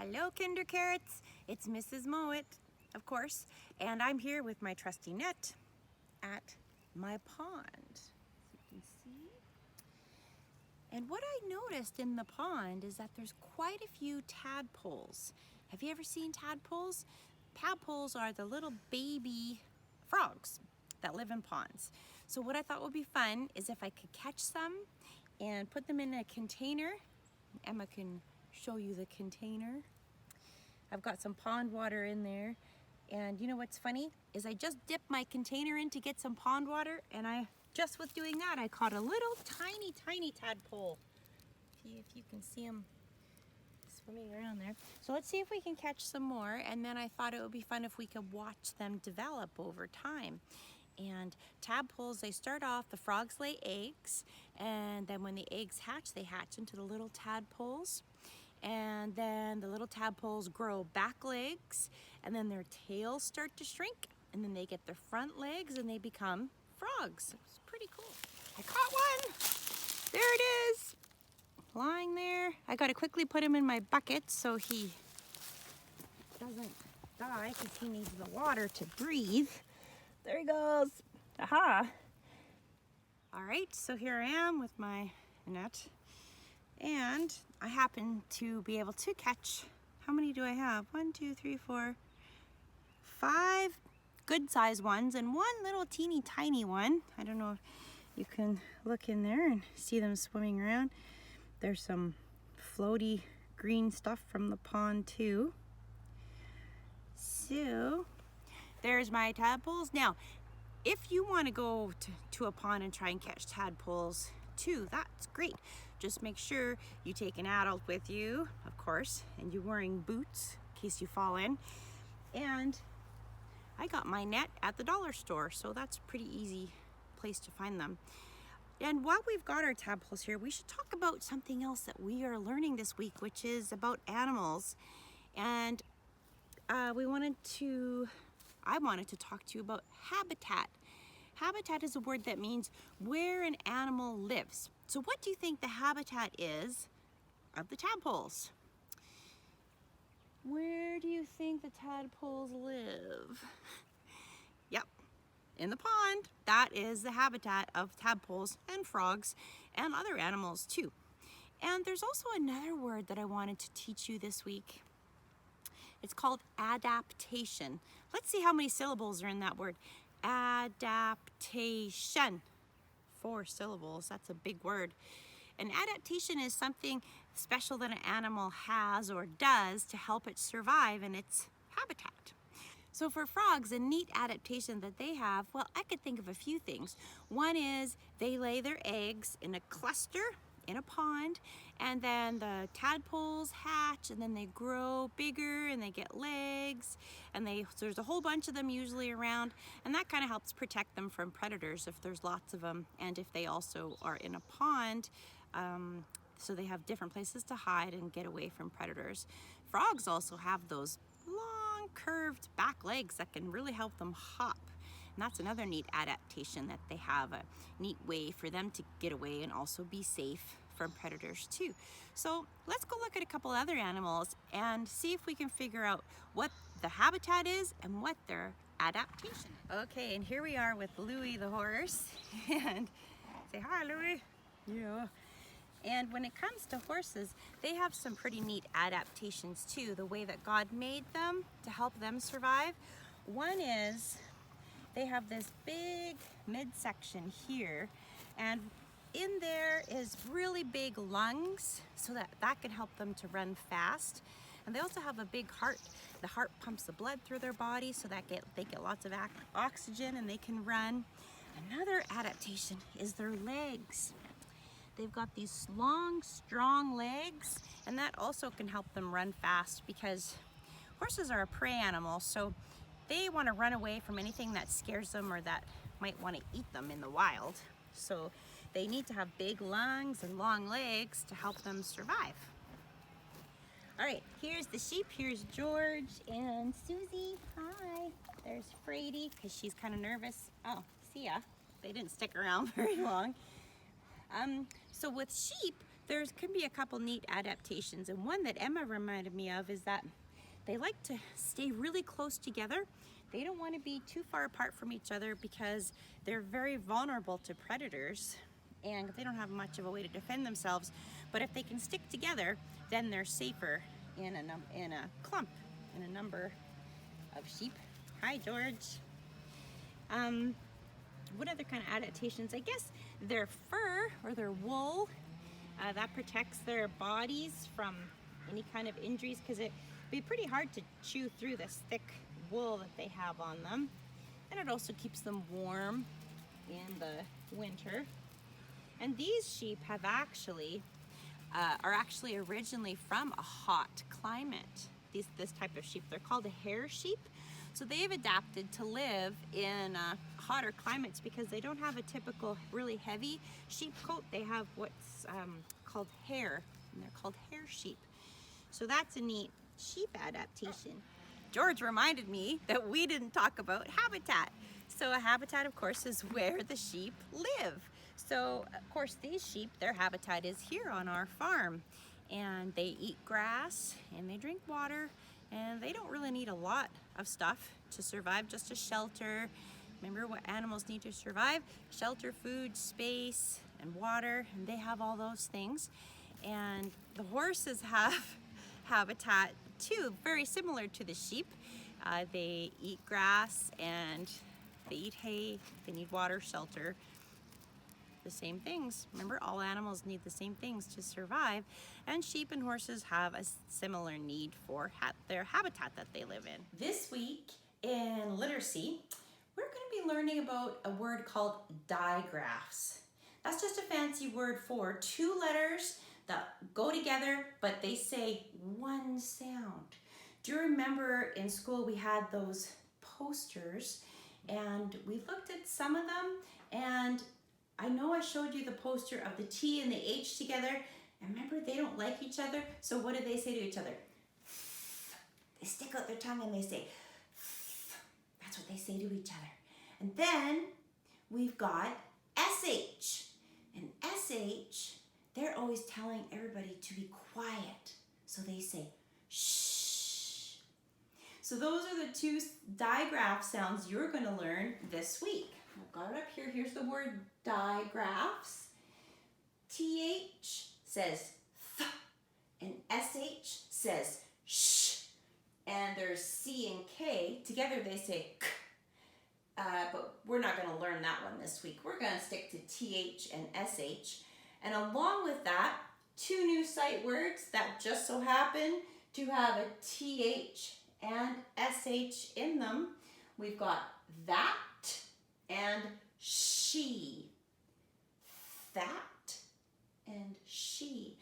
Hello, Kinder Carrots. It's Mrs. Mowat, of course, and I'm here with my trusty net at my pond, as you can see. And what I noticed in the pond is that there's quite a few tadpoles. Have you ever seen tadpoles? Tadpoles are the little baby frogs that live in ponds. So what I thought would be fun is if I could catch some and put them in a container. Emma can show you the container. I've got some pond water in there, and you know what's funny is I just dipped my container in to get some pond water, and I just with doing that I caught a little tiny tadpole. If you can see him swimming around there. So let's see if we can catch some more, and then I thought it would be fun if we could watch them develop over time. And tadpoles, they start off, the frogs lay eggs, and then when the eggs hatch, they hatch into the little tadpoles. And then the little tadpoles grow back legs, and then their tails start to shrink, and then they get their front legs and they become frogs. It's pretty cool. I caught one! There it is! Lying there. I gotta quickly put him in my bucket so he doesn't die because he needs the water to breathe. There he goes. Aha! All right, so here I am with my net. And I happen to be able to catch, how many do I have? 1, 2, 3, 4, 5 good sized ones and one little teeny tiny one. I don't know if you can look in there and see them swimming around. There's some floaty green stuff from the pond too. So there's my tadpoles. Now, if you want to go to a pond and try and catch tadpoles too, that's great. Just make sure you take an adult with you, of course, and you're wearing boots in case you fall in. And I got my net at the dollar store, so that's a pretty easy place to find them. And while we've got our tadpoles here, we should talk about something else that we are learning this week, which is about animals. And I wanted to talk to you about habitat. Habitat is a word that means where an animal lives. So what do you think the habitat is of the tadpoles? Where do you think the tadpoles live? Yep, in the pond. That is the habitat of tadpoles and frogs and other animals too. And there's also another word that I wanted to teach you this week. It's called adaptation. Let's see how many syllables are in that word. Adaptation. 4 syllables, that's a big word. An adaptation is something special that an animal has or does to help it survive in its habitat. So for frogs, a neat adaptation that they have, well, I could think of a few things. One is they lay their eggs in a cluster in a pond, and then the tadpoles hatch, and then they grow bigger and they get legs, and so there's a whole bunch of them usually around, and that kind of helps protect them from predators if there's lots of them, and if they also are in a pond, so they have different places to hide and get away from predators. Frogs also have those long curved back legs that can really help them hop. And that's another neat adaptation, that they have a neat way for them to get away and also be safe from predators too. So let's go look at a couple other animals and see if we can figure out what the habitat is and what their adaptation. Okay, and here we are with Louie the horse. And say hi, Louie. Yeah. And when it comes to horses, they have some pretty neat adaptations too, the way that God made them to help them survive. One is they have this big midsection here, and in there is really big lungs, so that can help them to run fast. And they also have a big heart. The heart pumps the blood through their body so that they get lots of oxygen and they can run. Another adaptation is their legs. They've got these long, strong legs, and that also can help them run fast because horses are a prey animal, so they want to run away from anything that scares them or that might want to eat them in the wild. So they need to have big lungs and long legs to help them survive. All right, here's the sheep. Here's George and Susie. Hi. There's Frady, because she's kind of nervous. Oh, see ya. They didn't stick around very long. So with sheep, There can be a couple neat adaptations, and one that Emma reminded me of is that they like to stay really close together. They don't want to be too far apart from each other because they're very vulnerable to predators and they don't have much of a way to defend themselves. But if they can stick together, then they're safer in a clump, in a number of sheep. Hi, George. What other kind of adaptations? I guess their fur or their wool, that protects their bodies from any kind of injuries, because it'd be pretty hard to chew through this thick wool that they have on them. And it also keeps them warm in the winter. And these sheep have are actually originally from a hot climate. This type of sheep, they're called a Hare Sheep. So they've adapted to live in hotter climates because they don't have a typical really heavy sheep coat. They have what's called hair, and they're called Hare Sheep. So that's a neat sheep adaptation. George reminded me that we didn't talk about habitat. So a habitat, of course, is where the sheep live. So, of course, these sheep, their habitat is here on our farm. And they eat grass, and they drink water, and they don't really need a lot of stuff to survive, just a shelter. Remember what animals need to survive? Shelter, food, space, and water, and they have all those things. And the horses have habitat too, very similar to the sheep. They eat grass and they eat hay, they need water, shelter, the same things. Remember, all animals need the same things to survive, and sheep and horses have a similar need for their habitat that they live in. This week in literacy, we're going to be learning about a word called digraphs. That's just a fancy word for two letters that go together, but they say one sound. Do you remember in school we had those posters, and we looked at some of them, and I know I showed you the poster of the T and the H together, and remember, they don't like each other, so what do they say to each other? They stick out their tongue and they say, that's what they say to each other. And then we've got SH, and SH, they're always telling everybody to be quiet, so they say, shh. So those are the two digraph sounds you're going to learn this week. I've got it up here. Here's the word digraphs. TH says th, and SH says sh. And there's C and K. Together they say k. But we're not going to learn that one this week. We're going to stick to TH and SH. And along with that, two new sight words that just so happen to have a TH and SH in them. We've got that and she. That and she.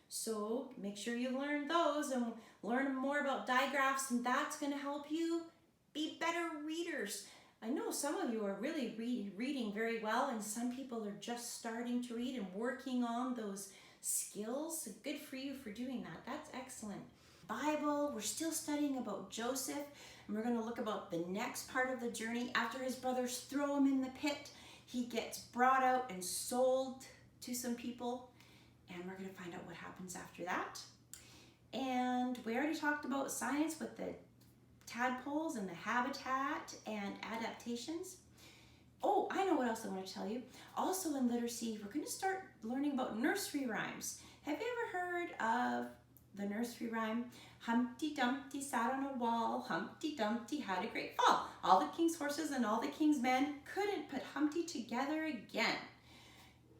So make sure you learn those and learn more about digraphs, and that's going to help you be better readers. I know some of you are really reading very well, and some people are just starting to read and working on those skills. Good for you for doing that. That's excellent. Bible, we're still studying about Joseph, and we're going to look about the next part of the journey. After his brothers throw him in the pit, he gets brought out and sold to some people, and we're going to find out what happens after that. And we already talked about science with the tadpoles and the habitat and adaptations. Oh, I know what else I want to tell you. Also in literacy, we're going to start learning about nursery rhymes. Have you ever heard of the nursery rhyme? Humpty Dumpty sat on a wall, Humpty Dumpty had a great fall. All the king's horses and all the king's men couldn't put Humpty together again.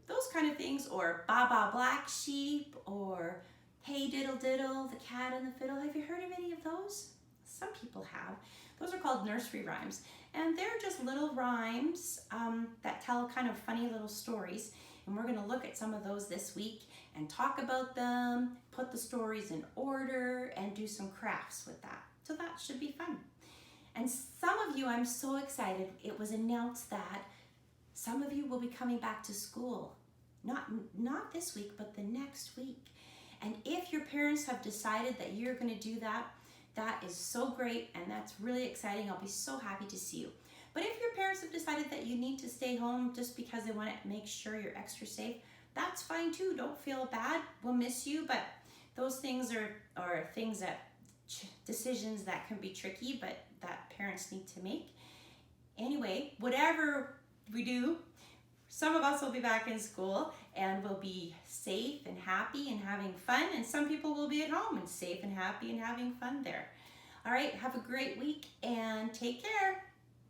Those kind of things, or Ba Ba Black Sheep, or Hey Diddle Diddle, the cat and the fiddle. Have you heard of any of those? Some people have. Those are called nursery rhymes, and they're just little rhymes that tell kind of funny little stories, and we're going to look at some of those this week and talk about them, put the stories in order, and do some crafts with that. So that should be fun. And some of you, I'm so excited, it was announced that some of you will be coming back to school. Not this week, but the next week. And if your parents have decided that you're going to do that, that is so great, and that's really exciting. I'll be so happy to see you. But if your parents have decided that you need to stay home just because they want to make sure you're extra safe, that's fine too. Don't feel bad. We'll miss you, but those things are things that decisions that can be tricky, but that parents need to make. Anyway, whatever we do, some of us will be back in school and we'll be safe and happy and having fun, and some people will be at home and safe and happy and having fun there. All right, have a great week and take care.